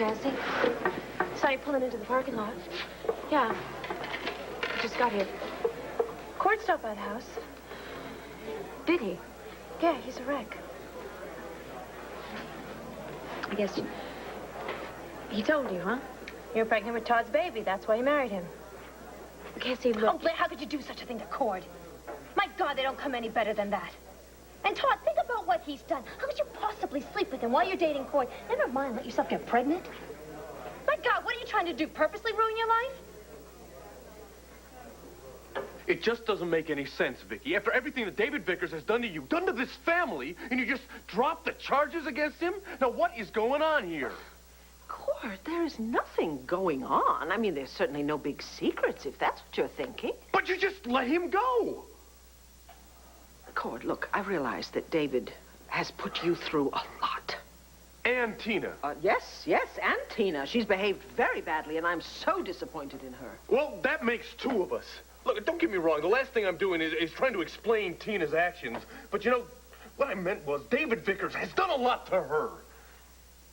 Cassie. Saw you pulling into the parking lot. Yeah. I just got here. Cord stopped by the house. Did he? Yeah, he's a wreck. I guess he told you, huh? You're pregnant with Todd's baby. That's why you married him. Cassie, look... Oh, Blair, how could you do such a thing to Cord? My God, they don't come any better than that. And Todd, think about what he's done. How could you possibly sleep with him while you're dating Cord? Never mind, let yourself get pregnant. My God, what are you trying to do? Purposely ruin your life? It just doesn't make any sense, Vicky. After everything that David Vickers has done to you, done to this family, and you just drop the charges against him? Now, what is going on here? Cord, there is nothing going on. I mean, there's certainly no big secrets, if that's what you're thinking. But you just let him go. Cord, look, I realize that David has put you through a lot. And Tina. Yes, and Tina. She's behaved very badly, and I'm so disappointed in her. Well, that makes two of us. Look, don't get me wrong. The last thing I'm doing is trying to explain Tina's actions. But, you know, what I meant was David Vickers has done a lot to her.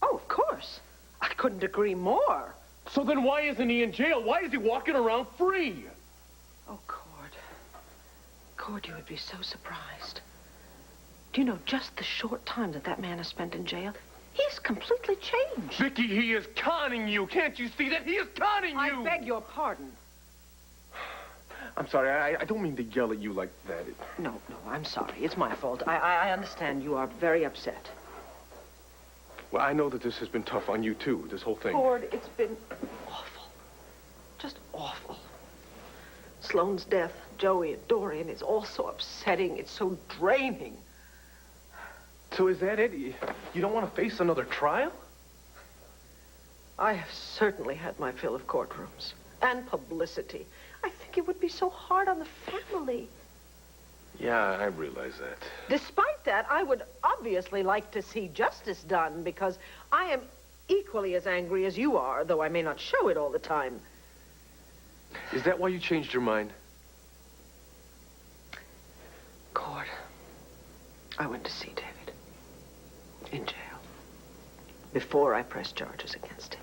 Oh, of course. I couldn't agree more. So then why isn't he in jail? Why is he walking around free? Oh, Cord. Cord, you would be so surprised. Do you know just the short time that man has spent in jail? He's completely changed. Vicky, he is conning you. Can't you see that? He is conning you. I beg your pardon. I'm sorry. I don't mean to yell at you like that. No, I'm sorry. It's my fault. I understand you are very upset. Well, I know that this has been tough on you, too, this whole thing. Cord, it's been awful. Just awful. Sloane's death, Joey and Dorian, it's all so upsetting. It's so draining. So is that it? You don't want to face another trial? I have certainly had my fill of courtrooms and publicity. I think it would be so hard on the family. Yeah, I realize that. Despite that, I would obviously like to see justice done because I am equally as angry as you are, though I may not show it all the time. Is that why you changed your mind? Cord, I went to see David in jail before I pressed charges against him.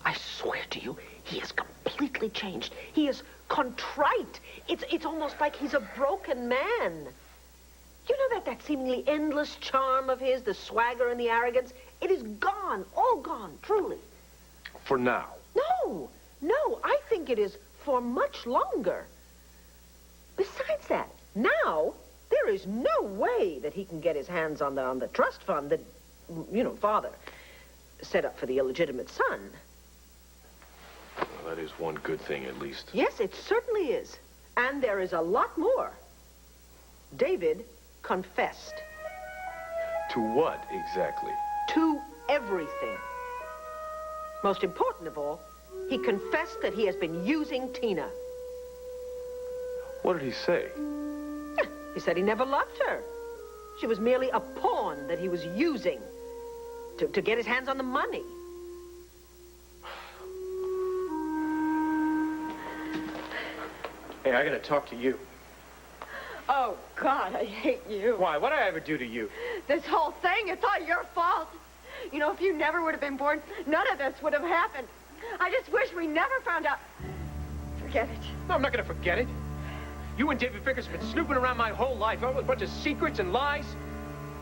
I swear to you, he is completely changed. He is contrite. It's almost like he's a broken man. You know that seemingly endless charm of his, the swagger and the arrogance? It is gone, all gone, truly. For now. No, I think it is for much longer. Besides that, now, there is no way that he can get his hands on the trust fund that, Father set up for the illegitimate son. Well, that is one good thing, at least. Yes, it certainly is. And there is a lot more. David confessed. To what, exactly? To everything. Most important of all, he confessed that he has been using Tina. What did he say? He said he never loved her. She was merely a pawn that he was using to get his hands on the money. Hey, I gotta talk to you. Oh, God, I hate you. Why? What'd I ever do to you? This whole thing, it's all your fault. You know, if you never would have been born, none of this would have happened. I just wish we never found out. Forget it. No, I'm not gonna forget it. You and David Vickers have been snooping around my whole life. All a bunch of secrets and lies.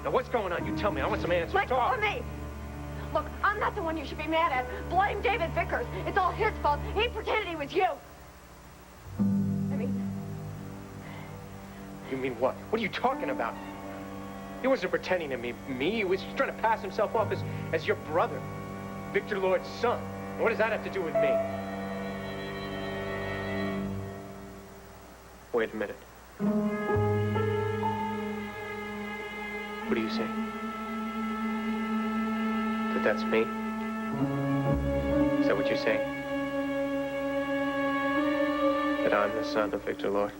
Now, what's going on? You tell me. I want some answers. Let go of me. Look, I'm not the one you should be mad at. Blame David Vickers. It's all his fault. He pretended he was you. You mean what? What are you talking about? He wasn't pretending to be me. He was trying to pass himself off as your brother, Victor Lord's son. And what does that have to do with me? Wait a minute. What do you say? That's me? Is that what you're saying? That I'm the son of Victor Lord?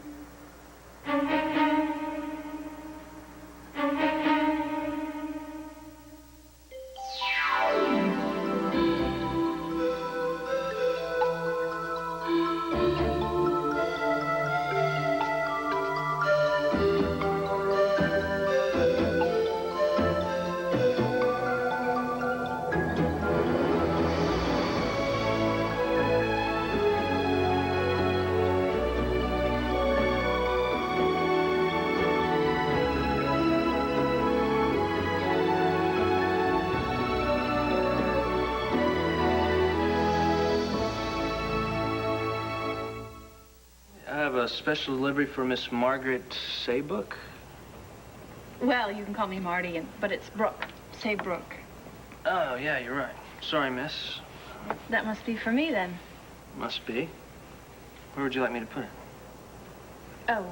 have a special delivery for Miss Margaret Saybook? Well, you can call me Marty, but it's Brooke. Say Brooke. Oh, yeah, you're right. Sorry, miss. That must be for me, then. Must be. Where would you like me to put it? Oh,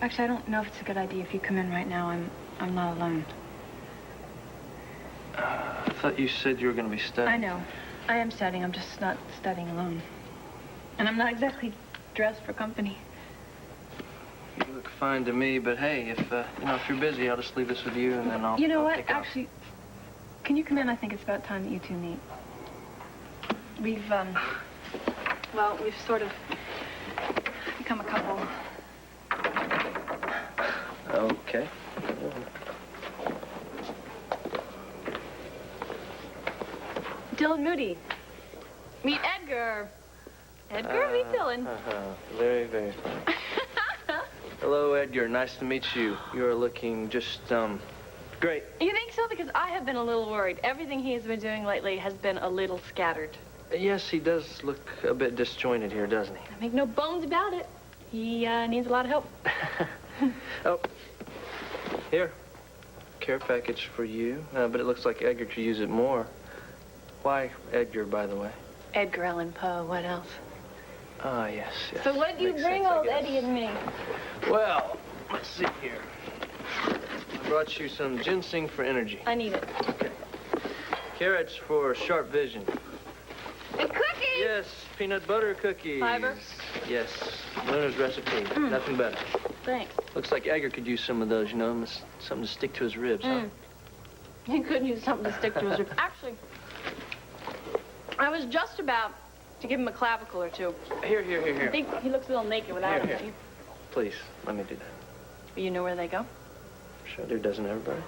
actually, I don't know if it's a good idea if you come in right now. I'm not alone. I thought you said you were going to be studying. I know. I am studying. I'm just not studying alone. And I'm not exactly dressed for company. You look fine to me, but hey, if you're busy, I'll just leave this with you, and then I'll... You know I'll what? take off. Actually, can you come in? I think it's about time that you two meet. We've sort of become a couple. Okay. Dylan Moody. Meet Edgar. Edgar, meet Dylan. Very, very fine. Hello, Edgar. Nice to meet you. You're looking just, great. You think so? Because I have been a little worried. Everything he has been doing lately has been a little scattered. Yes, he does look a bit disjointed here, doesn't he? I make no bones about it. He needs a lot of help. Oh, here. Care package for you. But it looks like Edgar could use it more. Why Edgar, by the way? Edgar Allan Poe. What else? Ah, yes, yes. So what did you Makes bring sense, I old guess. Eddie and me? Well, let's see here. I brought you some ginseng for energy. I need it. Okay. Carrots for sharp vision. And cookies! Yes, peanut butter cookies. Fiber? Yes, Luna's recipe. Nothing better. Thanks. Looks like Edgar could use some of those, you know, something to stick to his ribs, huh? He could use something to stick to his ribs. Actually, I was just about to give him a clavicle or two. Here. I think he looks a little naked without Here, it. here. Please, let me do that. You know where they go? Sure do, doesn't everybody?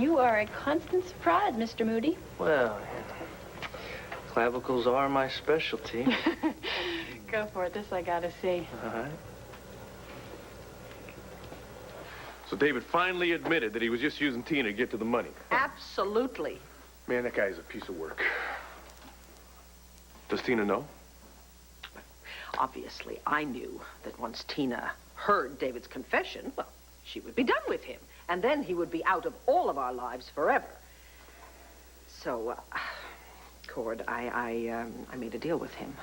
You are a constant surprise, Mr. Moody. Well, yeah. Clavicles are my specialty. Go for it. This I gotta see. All right. So David finally admitted that he was just using Tina to get to the money. Absolutely. Man, that guy is a piece of work. Does Tina know? Obviously, I knew that once Tina heard David's confession, well, she would be done with him. And then he would be out of all of our lives forever. So, Cord, I made a deal with him.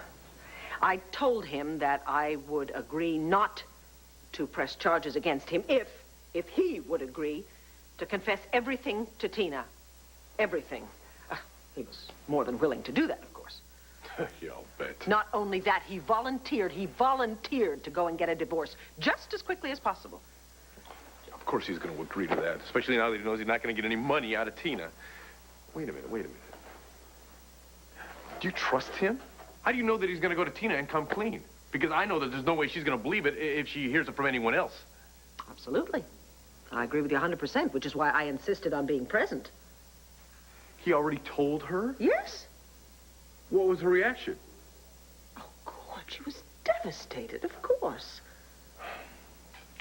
I told him that I would agree not to press charges against him if he would agree to confess everything to Tina. Everything. He was more than willing to do that, of course. Yeah, I'll bet. Not only that, he volunteered to go and get a divorce just as quickly as possible. Yeah, of course he's going to agree to that, especially now that he knows he's not going to get any money out of Tina. Wait a minute. Do you trust him? How do you know that he's going to go to Tina and come clean? Because I know that there's no way she's going to believe it if she hears it from anyone else. Absolutely. I agree with you 100%, which is why I insisted on being present. He already told her? Yes. What was her reaction? Oh, God, she was devastated, of course.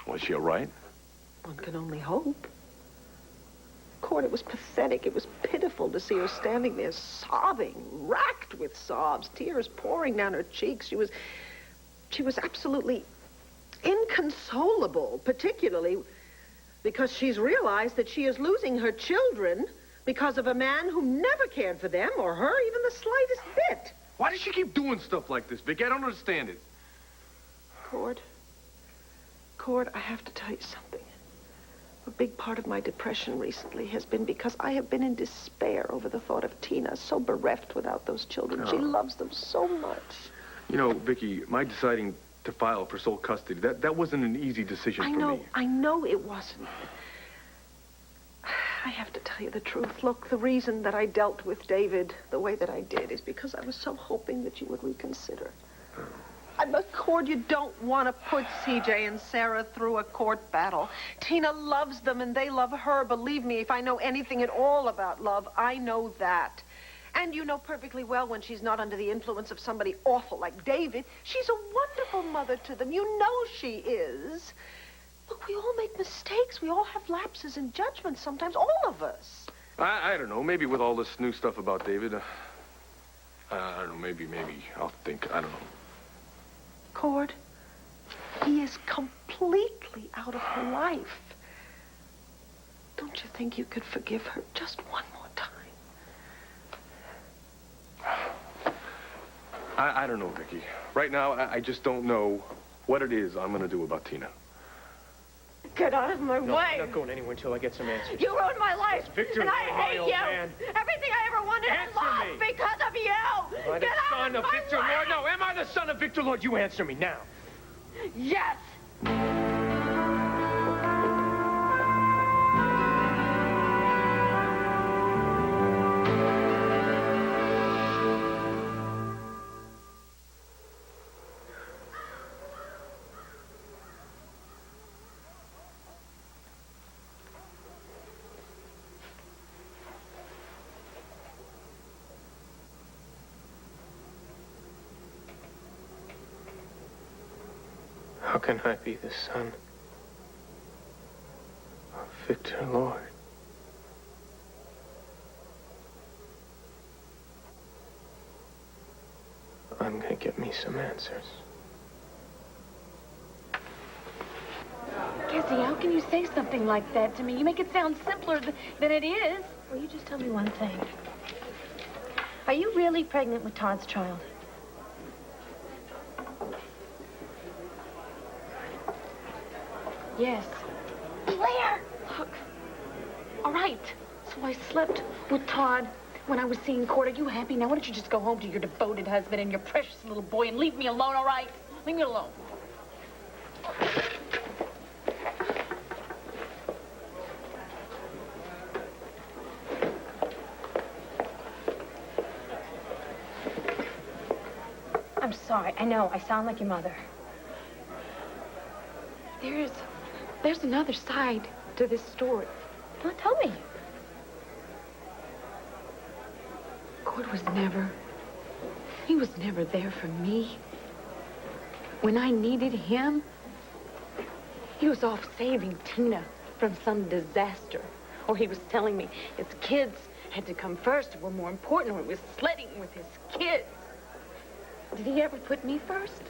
Was she all right? One can only hope. Cord, it was pathetic. It was pitiful to see her standing there sobbing, racked with sobs, tears pouring down her cheeks. She was absolutely inconsolable, particularly because she's realized that she is losing her children because of a man who never cared for them or her even the slightest bit. Why does she keep doing stuff like this, Vicky? I don't understand it. Cord, I have to tell you something. A big part of my depression recently has been because I have been in despair over the thought of Tina, so bereft without those children. She loves them so much. You know, Vicky, my deciding to file for sole custody, that wasn't an easy decision for me. I know it wasn't. I have to tell you the truth. Look, the reason that I dealt with David the way that I did is because I was so hoping that you would reconsider. But, Cord, you don't want to put CJ and Sarah through a court battle. Tina loves them and they love her. Believe me, if I know anything at all about love, I know that. And you know perfectly well when she's not under the influence of somebody awful like David, she's a wonderful mother to them. You know she is. Look, we all make mistakes. We all have lapses in judgment sometimes, all of us. I don't know. Maybe with all this new stuff about David, I don't know. Maybe I'll think. I don't know. Cord, He is completely out of her life. Don't you think you could forgive her just one more time? I don't know, Vicky. Right now, I just don't know what it is I'm gonna do about Tina. Get out of my No, way. I'm not going anywhere until I get some answers. You ruined my life. Victor, and I Lord, my hate old you. man. Everything I ever wanted and Answer lost me. because of you. Am I the Get out son of of my Victor way. Lord? No, am I the son of Victor Lord? You answer me now. Yes. How can I be the son of Victor Lord? I'm gonna get me some answers. Cassie, how can you say something like that to me? You make it sound simpler than it is. Will you just tell me one thing? Are you really pregnant with Todd's child? Yes. Blair! Look. All right. So I slept with Todd when I was seeing Court. Are you happy now? Why don't you just go home to your devoted husband and your precious little boy and leave me alone, all right? Leave me alone. I'm sorry. I know. I sound like your mother. There's another side to this story. Well, tell me. Court was never there for me. When I needed him, he was off saving Tina from some disaster. Or he was telling me his kids had to come first, were more important, or he was sledding with his kids. Did he ever put me first?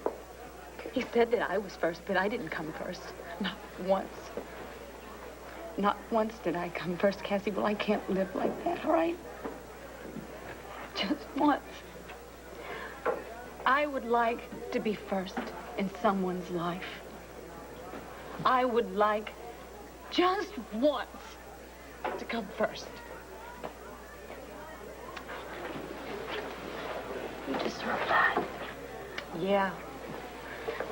He said that I was first, but I didn't come first. Not once. Not once did I come first, Cassie. Well, I can't live like that, all right? Just once. I would like to be first in someone's life. I would like just once to come first. You deserve that. Yeah.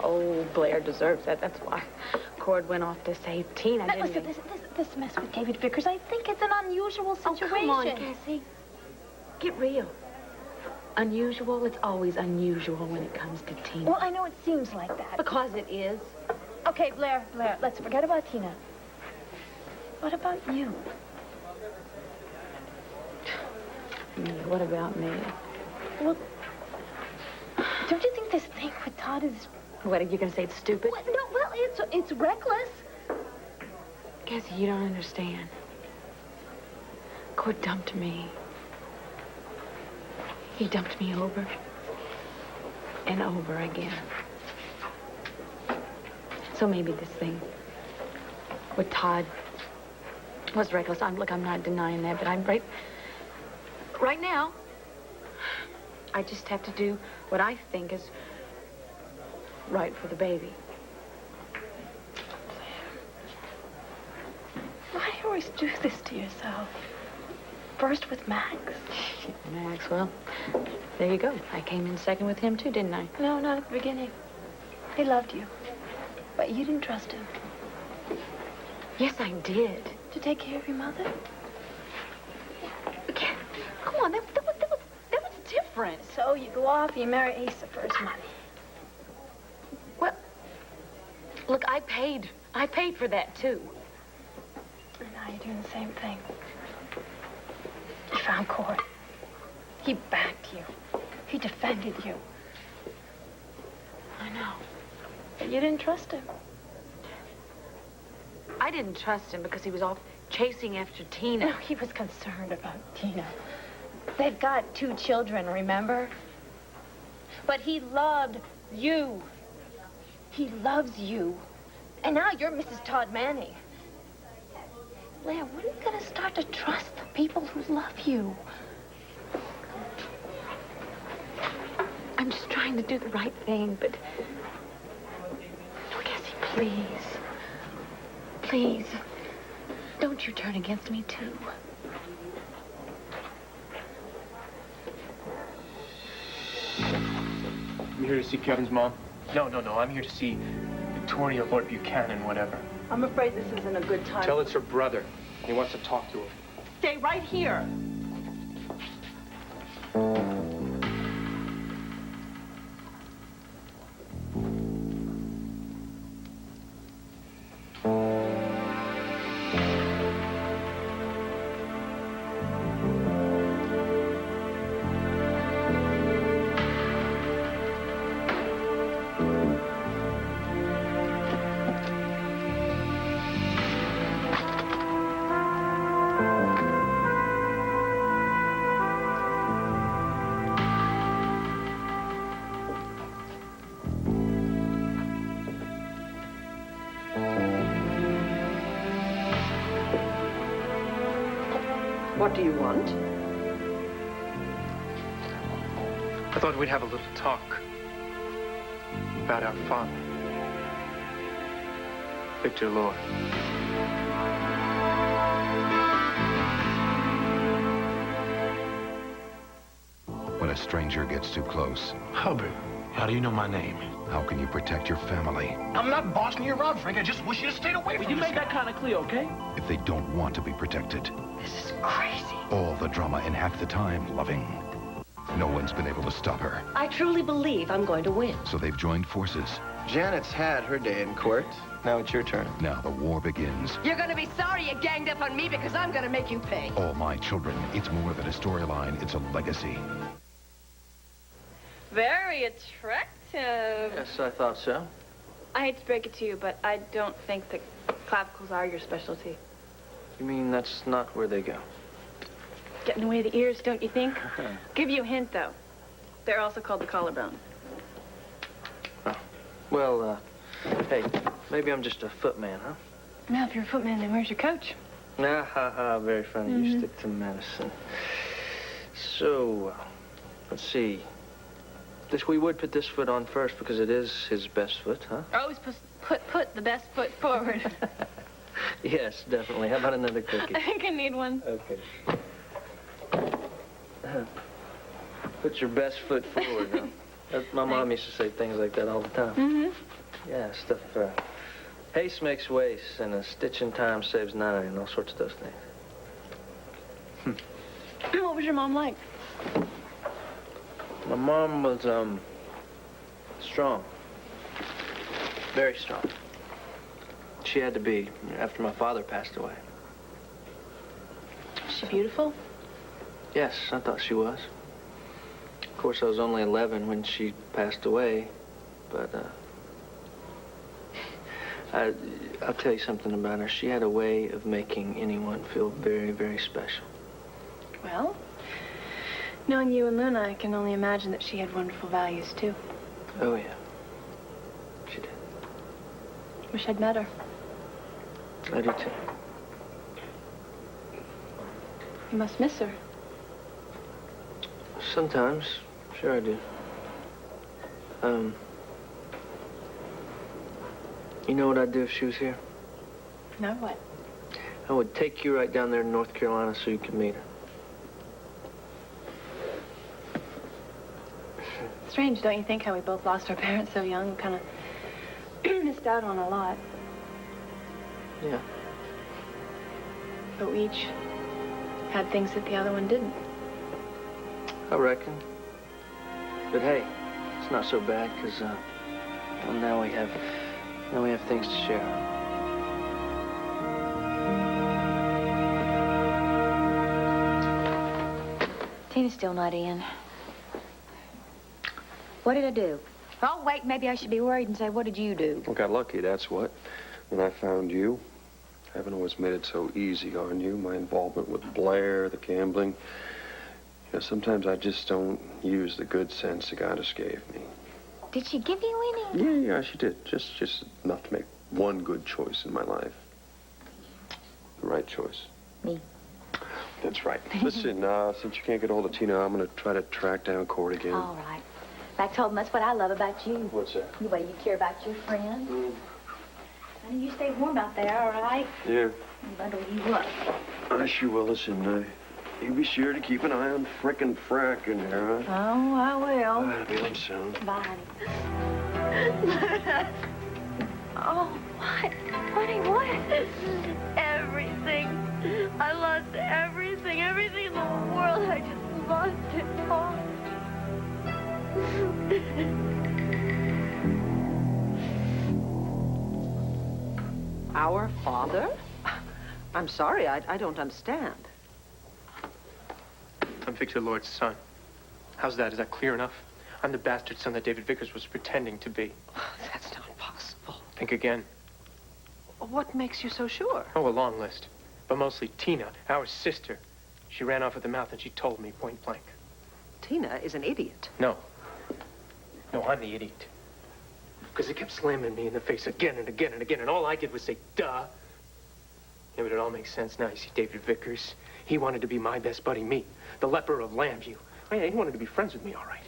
Oh, Blair deserves that. That's why Cord went off to save Tina, Now, didn't listen, he? this mess with David Vickers, I think it's an unusual situation. Oh, come on, Cassie. Get real. Unusual, it's always unusual when it comes to Tina. Well, I know it seems like that. Because it is. Okay, Blair, let's forget about Tina. What about you? What about me? Well, don't you think this thing with Todd is... What, are you going to say it's stupid? What? No, well, it's reckless. Cassie, you don't understand. Cord dumped me. He dumped me over and over again. So maybe this thing with Todd was reckless. I'm not denying that, but I'm right now, I just have to do what I think is right for the baby. Why do you always do this to yourself? First with Max. Maxwell, there you go. I came in second with him too, didn't I? No, not at the beginning. He loved you. But you didn't trust him. Yes, I did. To take care of your mother? Okay, come on, that was different. So you go off, you marry Asa for his money. Well, look, I paid for that too. And now you're doing the same thing. You found Cord. He backed you. He defended you. I know. But you didn't trust him. I didn't trust him because he was off chasing after Tina. No, he was concerned about Tina. They've got 2 children, remember? But he loved you. He loves you. And now you're Mrs. Todd Manning. Blair, when are you going to start to trust the people who love you? I'm just trying to do the right thing, but... Oh, Cassie, please. Please. Don't you turn against me, too. You here to see Kevin's mom? No. I'm here to see Victoria Lord Buchanan, whatever. I'm afraid this isn't a good time. Tell it's her brother. He wants to talk to her. Stay right here. What do you want? I thought we'd have a little talk about our father, Victor Lord. When a stranger gets too close, Hubbard, how do you know my name? how can you protect your family I'm not bossing you around, Frank. I just wish you to stay away from You this made that kind of clear, okay? if they don't want to be protected? This is crazy. All the drama and half the time loving. No one's been able to stop her, I truly believe I'm going to win. so they've joined forces. Janet's had her day in court. Now it's your turn. Now the war begins. You're gonna be sorry you ganged up on me because I'm gonna make you pay. All My Children. It's more than a storyline, it's a legacy. Very attractive. Yes, I thought so. I hate to break it to you, but I don't think that clavicles are your specialty. You mean that's not where they go? Get in the way of the ears, don't you think? Give you a hint, though. They're also called the collarbone. Well, hey, maybe I'm just a footman, huh? Now, if you're a footman, then where's your coach? Ah, ha, ha, very funny. You stick to medicine. So, let's see. We would put this foot on first because it is his best foot, huh? Always put the best foot forward. Yes, definitely. How about another cookie? I think I need one. Okay. Put your best foot forward, huh? My mom used to say things like that all the time. Mm-hmm. Yeah, stuff, haste makes waste, and a stitch in time saves 9, and all sorts of those things. What was your mom like? My mom was, strong. Very strong. She had to be after my father passed away. Is she beautiful? Yes, I thought she was. Of course, I was only 11 when she passed away, but, I'll tell you something about her. She had a way of making anyone feel very, very special. Well, knowing you and Luna, I can only imagine that she had wonderful values, too. Oh, yeah. She did. Wish I'd met her. I do, too. You must miss her. Sometimes. Sure I do. You know what I'd do if she was here? Now what? I would take you right down there to North Carolina so you could meet her. Strange, don't you think, how we both lost our parents so young? Kind of missed out on a lot. Yeah. But we each had things that the other one didn't. I reckon. But hey, it's not so bad, because, well, now we have things to share. Tina's still not in. What did I do? Oh, wait, maybe I should be worried and say, what did you do? Well, got lucky, that's what. When I found you, I haven't always made it so easy on you. My involvement with Blair, the gambling. You know, sometimes I just don't use the good sense that God has gave me. Did she give you any? Yeah, she did. Just enough to make one good choice in my life. The right choice. Me. That's right. Listen, since you can't get hold of Tina, I'm going to try to track down Cord again. All right. Back told him that's what I love about you. What's that? The way you care about your friends. Honey, you stay warm out there, all right? Yeah. I'll bundle you up. I sure will. Listen, you be sure to keep an eye on frickin' Frack in there, huh? Oh, I will. I'll be home soon. Bye, honey. Oh, what? Honey, what? Everything. I lost everything. Everything in the whole world. I just lost it all. Our father? I'm sorry, I don't understand. I'm Victor Lord's son. How's that? Is that clear enough? I'm the bastard son that David Vickers was pretending to be. That's not possible. Think again. What makes you so sure? Oh, a long list. But mostly Tina, our sister. She ran off at the mouth and she told me point blank. Tina is an idiot. No. No, I'm the idiot. Because he kept slamming me in the face again and again and again, and all I did was say, duh. Yeah, but it all makes sense now. You see, David Vickers, he wanted to be my best buddy, me, the leper of Lambview. Oh, yeah, he wanted to be friends with me, all right.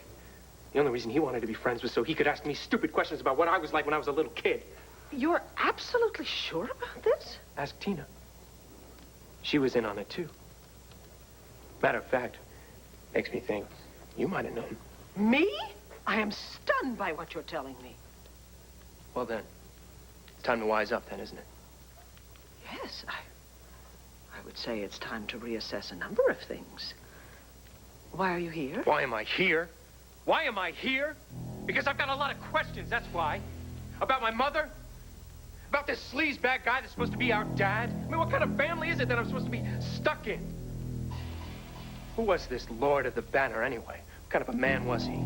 The only reason he wanted to be friends was so he could ask me stupid questions about what I was like when I was a little kid. You're absolutely sure about this? Ask Tina. She was in on it, too. Matter of fact, makes me think you might have known. Me? I am stunned by what you're telling me. Well, then, it's time to wise up, then, isn't it? Yes, I would say it's time to reassess a number of things. Why are you here? Why am I here? Why am I here? Because I've got a lot of questions, that's why. About my mother? About this sleazebag guy that's supposed to be our dad? I mean, what kind of family is it that I'm supposed to be stuck in? Who was this Lord of the Banner, anyway? What kind of a man was he?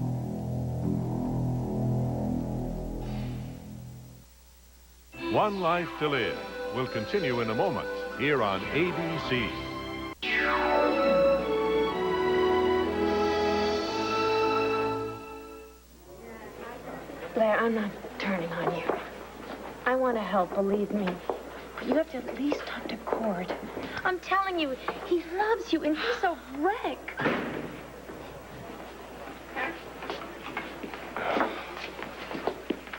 One Life to Live will continue in a moment here on ABC. Blair, I'm not turning on you. I want to help, believe me. But you have to at least talk to Cord. I'm telling you, he loves you, and he's a wreck.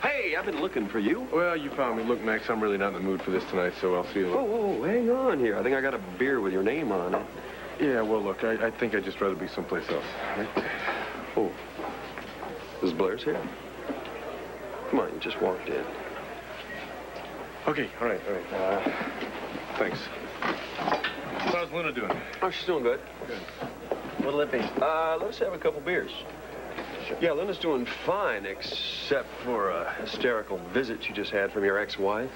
Hey, I've been looking for you. Well, you found me. Look, Max, I'm really not in the mood for this tonight, so I'll see you later. Whoa, hang on here. I think I got a beer with your name on it. Yeah, well, look, I think I'd just rather be someplace else. Right? Oh, is Blair's here? Come on, you just walked in. Okay, all right. Thanks. How's Luna doing? Oh, she's doing good. Good. What'll it be? Let's have a couple beers. Yeah, Luna's doing fine, except for a hysterical visit you just had from your ex-wife.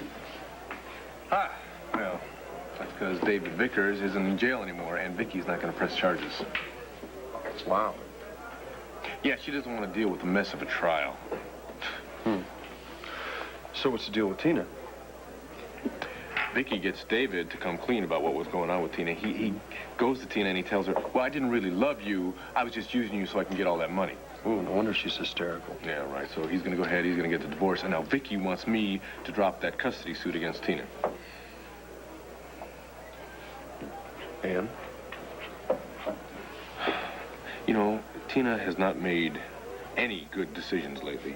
Ah, well, that's because David Vickers isn't in jail anymore, and Vicky's not going to press charges. Wow. Yeah, she doesn't want to deal with the mess of a trial. So what's the deal with Tina? Vicky gets David to come clean about what was going on with Tina. He goes to Tina and he tells her, well, I didn't really love you. I was just using you so I can get all that money. Oh, no wonder she's hysterical. Yeah, right. So he's going to go ahead, he's going to get the divorce. And now Vicky wants me to drop that custody suit against Tina. And? You know, Tina has not made any good decisions lately.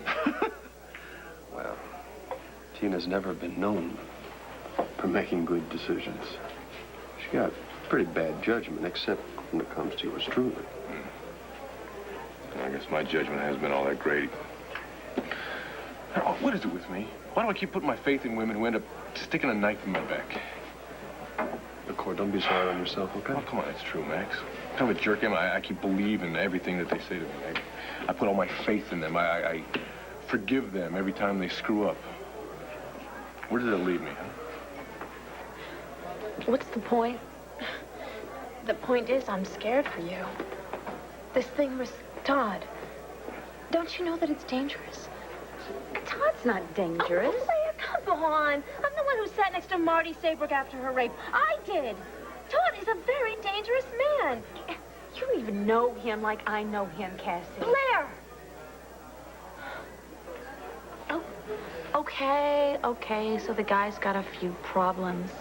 Well, Tina's never been known for making good decisions. She got pretty bad judgment, except when it comes to yours truly. I guess my judgment hasn't been all that great. What is it with me? Why do I keep putting my faith in women who end up sticking a knife in my back? Look, Cord, don't be so hard on yourself, okay? Oh, come on, it's true, Max. What kind of a jerk am I? I keep believing everything that they say to me. I put all my faith in them. I forgive them every time they screw up. Where did it leave me, huh? What's the point? The point is, I'm scared for you. This thing with Todd. Don't you know that it's dangerous? Todd's not dangerous. Oh, Blair, come on. I'm the one who sat next to Marty Saybrook after her rape. I did. Todd is a very dangerous man. You don't even know him like I know him, Cassie. Blair! Okay, so the guy's got a few problems.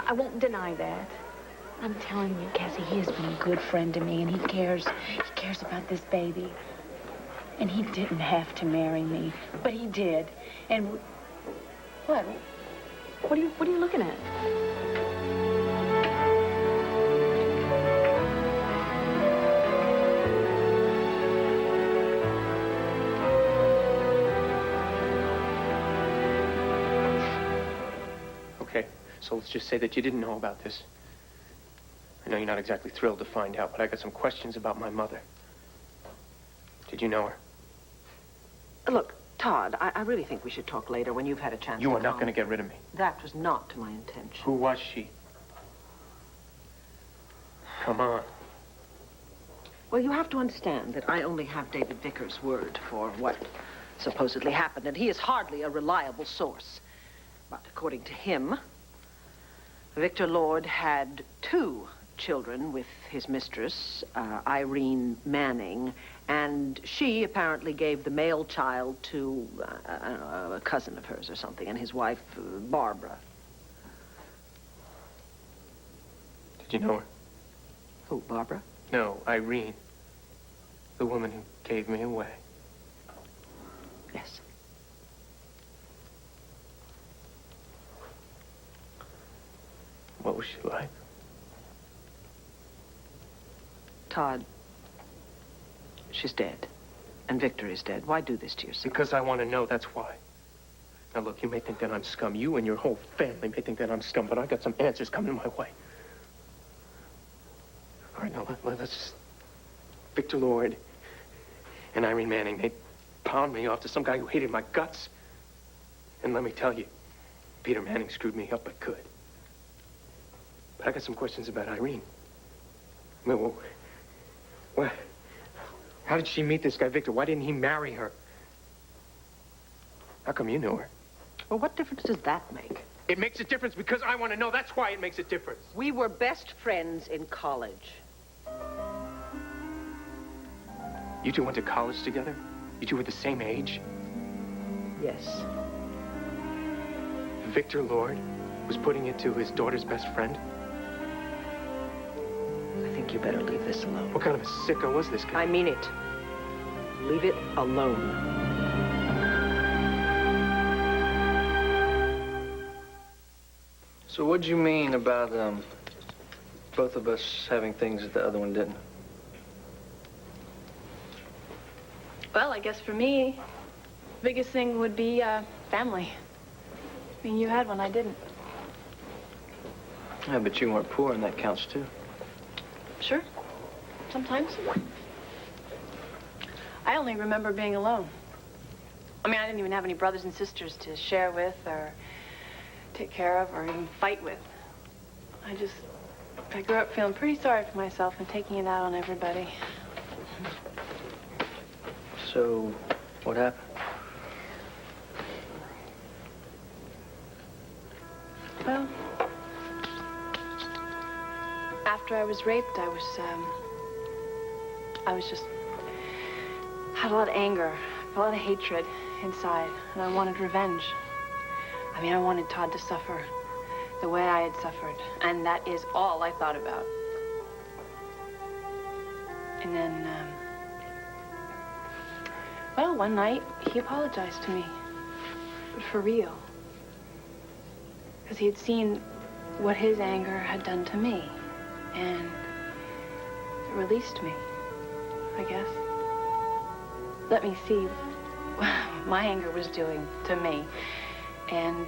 I won't deny that. I'm telling you, Cassie, he has been a good friend to me, and he cares about this baby. And he didn't have to marry me, but he did. And what? What are you looking at? Okay, so let's just say that you didn't know about this. I know you're not exactly thrilled to find out, but I got some questions about my mother. Did you know her? Look, Todd, I really think we should talk later when you've had a chance You to are not calm. going to get rid of me. That was not my intention. Who was she? Come on. Well, you have to understand that I only have David Vickers' word for what supposedly happened, and he is hardly a reliable source. But according to him, Victor Lord had 2 children with his mistress, Irene Manning, and she apparently gave the male child to a cousin of hers or something, and his wife, Barbara. Did you know her? Who, Barbara? No, Irene. The woman who gave me away. Yes. What was she like? Todd, she's dead. And Victor is dead. Why do this to yourself? Because I want to know, that's why. Now, look, you may think that I'm scum. You and your whole family may think that I'm scum, but I got some answers coming my way. All right, now, let's just... Victor Lord and Irene Manning, they pawned me off to some guy who hated my guts. And let me tell you, Peter Manning screwed me up, but good. But I got some questions about Irene. I mean, well, how did she meet this guy, Victor? Why didn't he marry her? How come you knew her? Well, what difference does that make? It makes a difference because I want to know. That's why it makes a difference. We were best friends in college. You two went to college together? You two were the same age? Yes. Victor Lord was putting it to his daughter's best friend? I think you better leave this alone. What kind of a sicko was this guy? I mean it. Leave it alone. So what'd you mean about, both of us having things that the other one didn't? Well, I guess for me, the biggest thing would be family. I mean, you had one, I didn't. Yeah, but you weren't poor, and that counts, too. Sure. Sometimes. I only remember being alone. I mean, I didn't even have any brothers and sisters to share with or take care of or even fight with. I grew up feeling pretty sorry for myself and taking it out on everybody. So, what happened? Well, after I was raped, I just had a lot of anger, a lot of hatred inside, and I wanted revenge. I mean, I wanted Todd to suffer the way I had suffered, and that is all I thought about. And then, well, one night, he apologized to me, but for real. Because he had seen what his anger had done to me, and it released me, I guess. Let me see what my anger was doing to me, and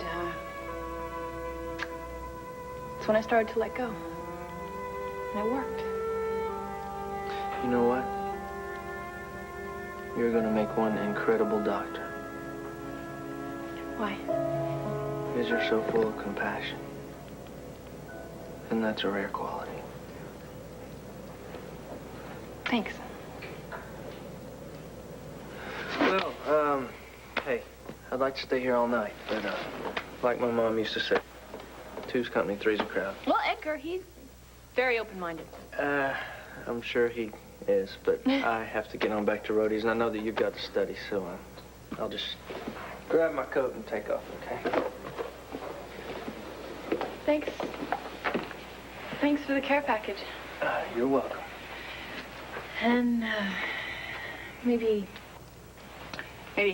that's when I started to let go, and it worked. You know what? You're gonna make one incredible doctor. Why? Because you're so full of compassion. And that's a rare quality. Thanks. Well, hey, I'd like to stay here all night, but, like my mom used to say, two's company, three's a crowd. Well, Edgar, he's very open-minded. I'm sure he is, but I have to get on back to roadies, and I know that you've got to study, so I'll just Grab my coat and take off, okay? Thanks. Thanks for the care package. You're welcome. And maybe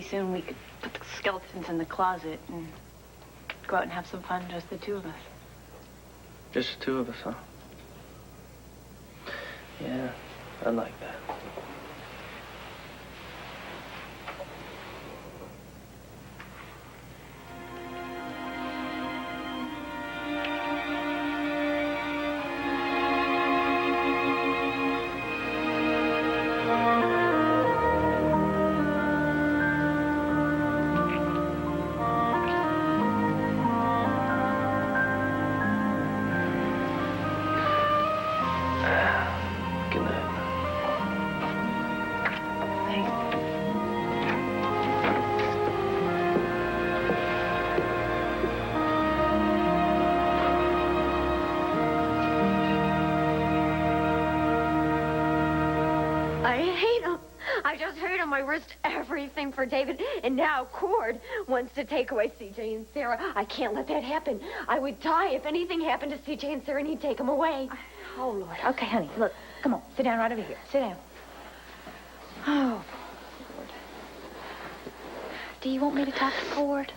soon we could put the skeletons in the closet and go out and have some fun, just the two of us. Just the two of us, huh? Yeah, I like that. Good night. I hate him. I just hate him. I risked everything for David, and now Cord wants to take away CJ and Sarah. I can't let that happen. I would die if anything happened to CJ and Sarah and he'd take them away. Oh, Lord. Okay, honey, look. Come on. Sit down right over here. Sit down. Oh, Lord. Do you want me to talk to Cord?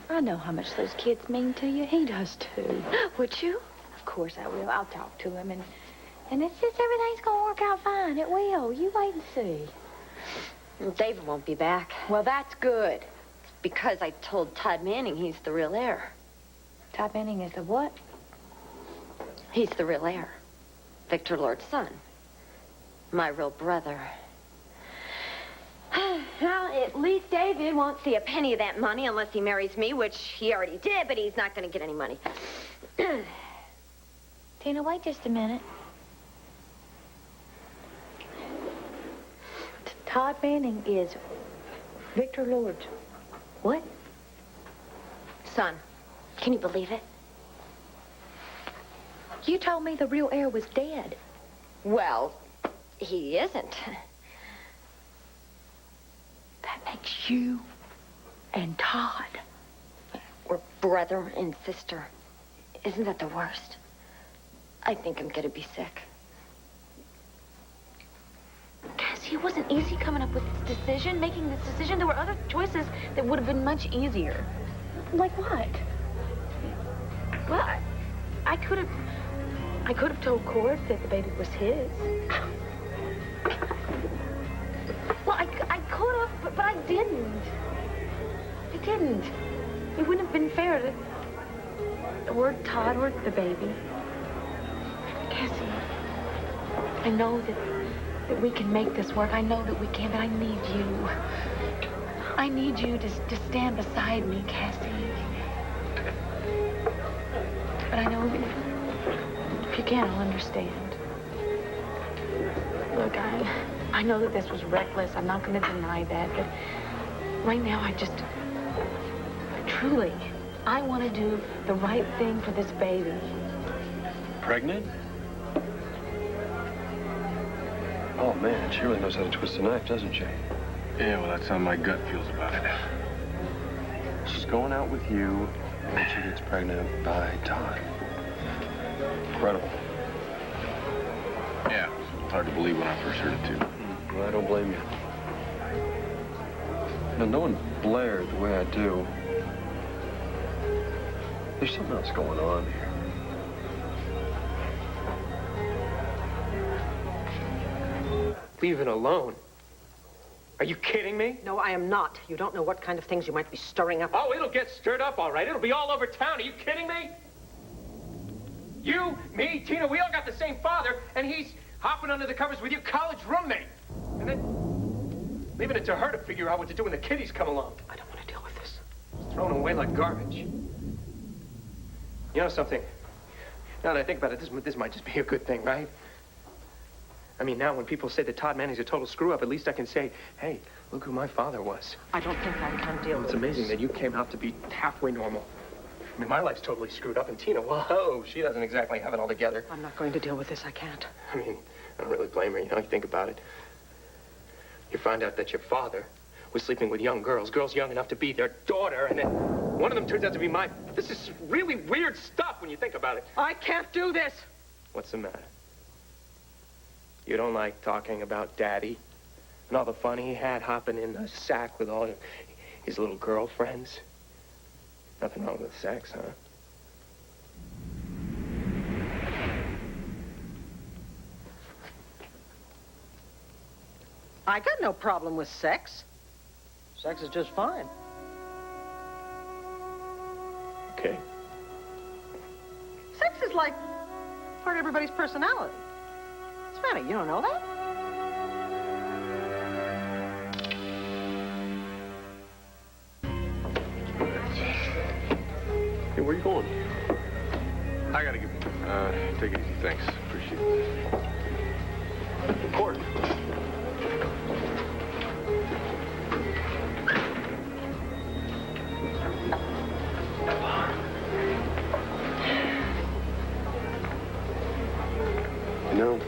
I know how much those kids mean to you. He does, too. Would you? Of course I will. I'll talk to him, and it's just everything's gonna work out fine. It will. You wait and see. David won't be back. Well, that's good. Because I told Todd Manning he's the real heir. Todd Manning is the what? He's the real heir. Victor Lord's son. My real brother. Well, at least David won't see a penny of that money unless he marries me, which he already did, but he's not going to get any money. Tina, wait just a minute. Todd Manning is Victor Lord's what? Son. Can you believe it? You told me the real heir was dead. Well, he isn't. That makes you and Todd. We're brother and sister. Isn't that the worst? I think I'm gonna be sick. Cassie, it wasn't easy coming up with this decision, making this decision. There were other choices that would have been much easier. Like what? Well, I could have told Cord that the baby was his. Well, I could have, but I didn't. I didn't. It wouldn't have been fair to word Todd or the baby. Cassie, I know that we can make this work. I know that we can, but I need you. I need you to stand beside me, Cassie. But I know if you can't, I'll understand. Look, I know that this was reckless. I'm not going to deny that. But right now, truly, I want to do the right thing for this baby. Pregnant? Oh, man, she really knows how to twist a knife, doesn't she? Yeah, well, that's how my gut feels about it. She's going out with you, and then she gets pregnant by Todd. Incredible. Yeah, it's hard to believe when I first heard it, too. Well, I don't blame you. Now, knowing Blair the way I do, there's something else going on here. Leave it alone. Are you kidding me? No, I am not. You don't know what kind of things you might be stirring up. Oh, it'll get stirred up, all right. It'll be all over town. Are you kidding me? You, me, Tina, we all got the same father, and he's hopping under the covers with your college roommate. And then leaving it to her to figure out what to do when the kiddies come along. I don't want to deal with this. Thrown away like garbage. You know something? Now that I think about it, this might just be a good thing, right? I mean, now when people say that Todd Manning's a total screw-up, at least I can say, hey, look who my father was. I don't think I can deal with It's amazing that you came out to be halfway normal. I mean, my life's totally screwed up, and Tina, whoa, she doesn't exactly have it all together. I'm not going to deal with this. I can't. I mean, I don't really blame her, you know, you think about it. You find out that your father was sleeping with young girls young enough to be their daughter, and then one of them turns out to be mine. This is really weird stuff when you think about it. I can't do this. What's the matter? You don't like talking about Daddy and all the fun he had hopping in the sack with all his little girlfriends? Nothing wrong with sex, huh? I got no problem with sex. Sex is just fine. Okay. Sex is like part of everybody's personality. Savannah, you don't know that? Hey, where you going? I gotta get take it easy, thanks. Appreciate it. Court. You know,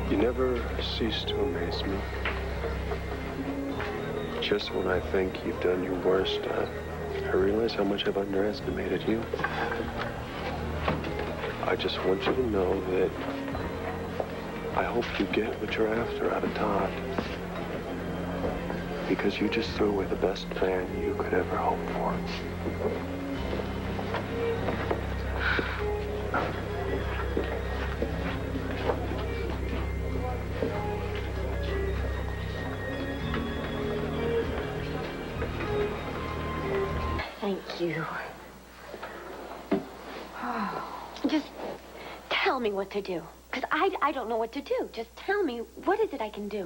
you never cease to amaze me. Just when I think you've done your worst, I realize how much I've underestimated you. I just want you to know that I hope you get what you're after out of Todd. Because you just threw away the best man you could ever hope for. Thank you. Just tell me what to do. Because I don't know what to do. Just tell me, what is it I can do?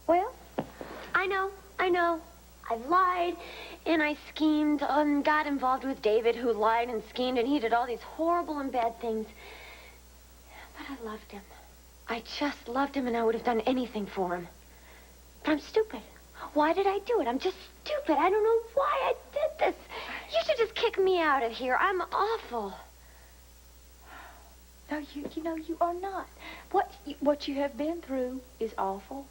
Well, I know. I lied, and I schemed, and got involved with David, who lied and schemed, and he did all these horrible and bad things. But I loved him. I just loved him, and I would have done anything for him. But I'm stupid. Why did I do it? I'm just stupid. I don't know why I did this. You should just kick me out of here. I'm awful. no, you know, you are not. What you have been through is awful.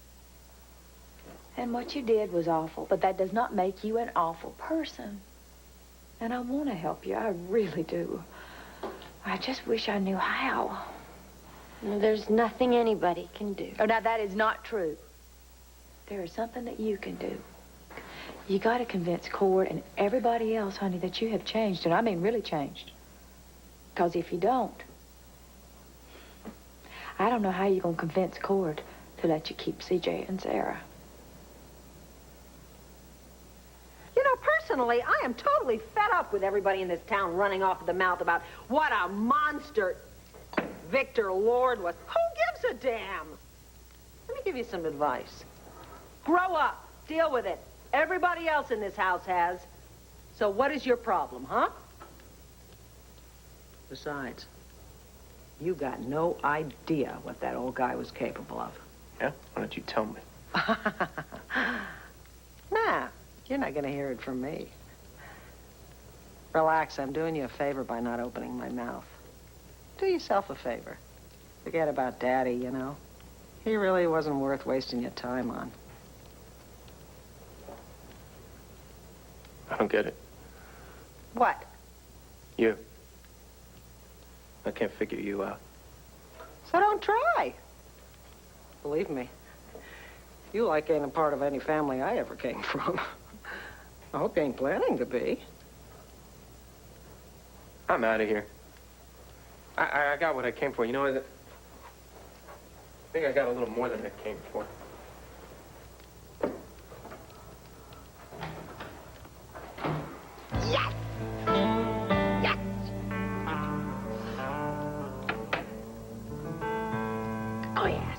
And what you did was awful, but that does not make you an awful person. And I want to help you. I really do. I just wish I knew how. Well, there's nothing anybody can do. Oh, now that is not true. There is something that you can do. You got to convince Cord and everybody else, honey, that you have changed, and I mean really changed. Because if you don't, I don't know how you're going to convince Cord to let you keep CJ and Sarah. You know, personally, I am totally fed up with everybody in this town running off at the mouth about what a monster Victor Lord was. Who gives a damn? Let me give you some advice. Grow up. Deal with it. Everybody else in this house has. So what is your problem, huh? Besides, you got no idea what that old guy was capable of. Yeah? Why don't you tell me? Nah, you're not going to hear it from me. Relax, I'm doing you a favor by not opening my mouth. Do yourself a favor. Forget about Daddy, you know. He really wasn't worth wasting your time on. I don't get it. What? You. I can't figure you out. So don't try. Believe me, you like ain't a part of any family I ever came from. I hope you ain't planning to be. I'm out of here. I got what I came for. You know, I think I got a little more than I came for. Yes! Yes! Oh, yes.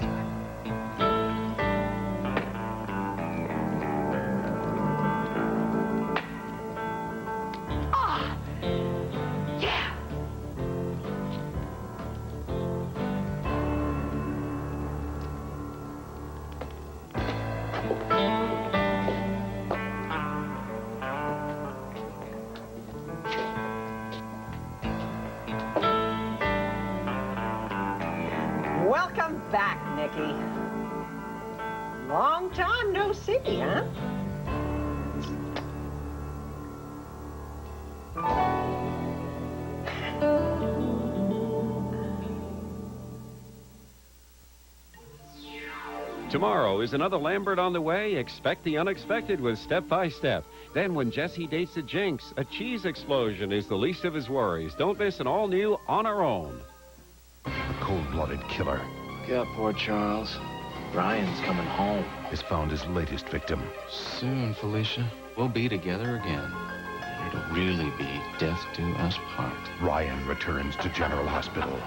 Ah! Yeah! back, Nicky. Long time no see, huh? Tomorrow is another Lambert on the way. Expect the unexpected with Step by Step. Then when Jesse dates a jinx, a cheese explosion is the least of his worries. Don't miss an all-new On Our Own. A cold-blooded killer Look out, poor Charles. Brian's coming home. has found his latest victim. Soon, Felicia, we'll be together again. It'll really be death do us part. Ryan returns to General Hospital.